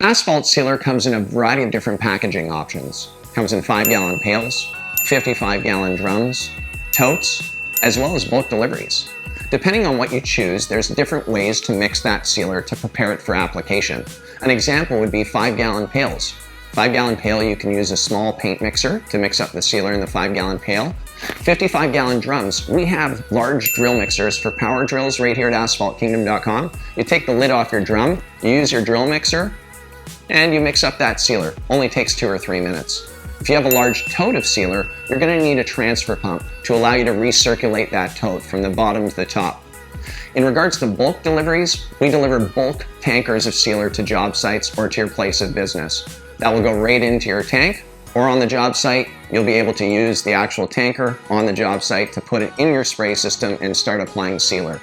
Asphalt sealer comes in a variety of different packaging options. Comes in 5-gallon pails, 55-gallon drums, totes, as well as bulk deliveries. Depending on what you choose, there's different ways to mix that sealer to prepare it for application. An example would be 5-gallon pails. 5-gallon pail, you can use a small paint mixer to mix up the sealer in the 5-gallon pail. 55-gallon drums, we have large drill mixers for power drills right here at asphaltkingdom.com. You take the lid off your drum, you use your drill mixer, and you mix up that sealer. Only takes 2 or 3 minutes. If you have a large tote of sealer, you're going to need a transfer pump to allow you to recirculate that tote from the bottom to the top. In regards to bulk deliveries, we deliver bulk tankers of sealer to job sites or to your place of business. That will go right into your tank, or on the job site, you'll be able to use the actual tanker on the job site to put it in your spray system and start applying sealer.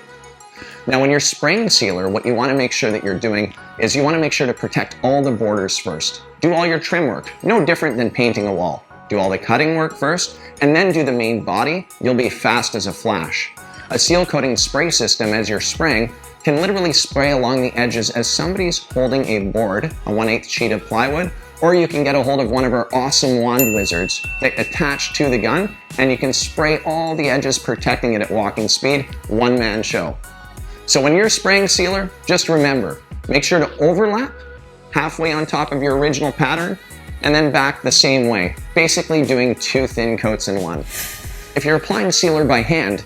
Now, when you're spraying sealer, what you want to make sure that you're doing is you want to make sure to protect all the borders first. Do all your trim work, no different than painting a wall. Do all the cutting work first, and then do the main body. You'll be fast as a flash. A seal coating spray system, as you're spraying, can literally spray along the edges as somebody's holding a board, a 1/8 sheet of plywood, or you can get a hold of one of our awesome wand wizards that attach to the gun, and you can spray all the edges, protecting it at walking speed, one-man show. So when you're spraying sealer, just remember, make sure to overlap halfway on top of your original pattern, and then back the same way, basically doing 2 thin coats in one. If you're applying sealer by hand,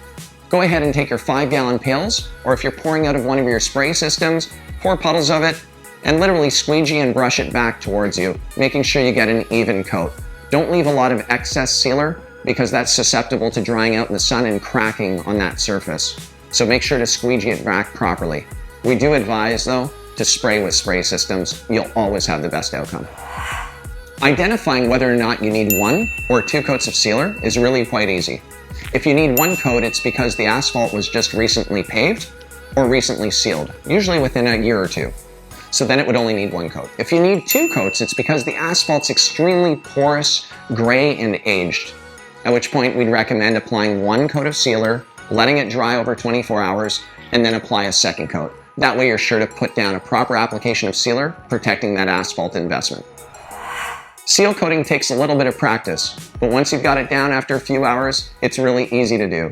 go ahead and take your 5-gallon pails, or if you're pouring out of one of your spray systems, pour puddles of it, and literally squeegee and brush it back towards you, making sure you get an even coat. Don't leave a lot of excess sealer, because that's susceptible to drying out in the sun and cracking on that surface. So make sure to squeegee it back properly. We do advise, though, to spray with spray systems. You'll always have the best outcome. Identifying whether or not you need 1 or 2 coats of sealer is really quite easy. If you need 1 coat, it's because the asphalt was just recently paved or recently sealed, usually within a year or 2. So then it would only need 1 coat. If you need 2 coats, it's because the asphalt's extremely porous, gray, and aged, at which point we'd recommend applying 1 coat of sealer, letting it dry over 24 hours, and then apply a 2nd coat. That way you're sure to put down a proper application of sealer, protecting that asphalt investment. Seal coating takes a little bit of practice, but once you've got it down after a few hours, it's really easy to do.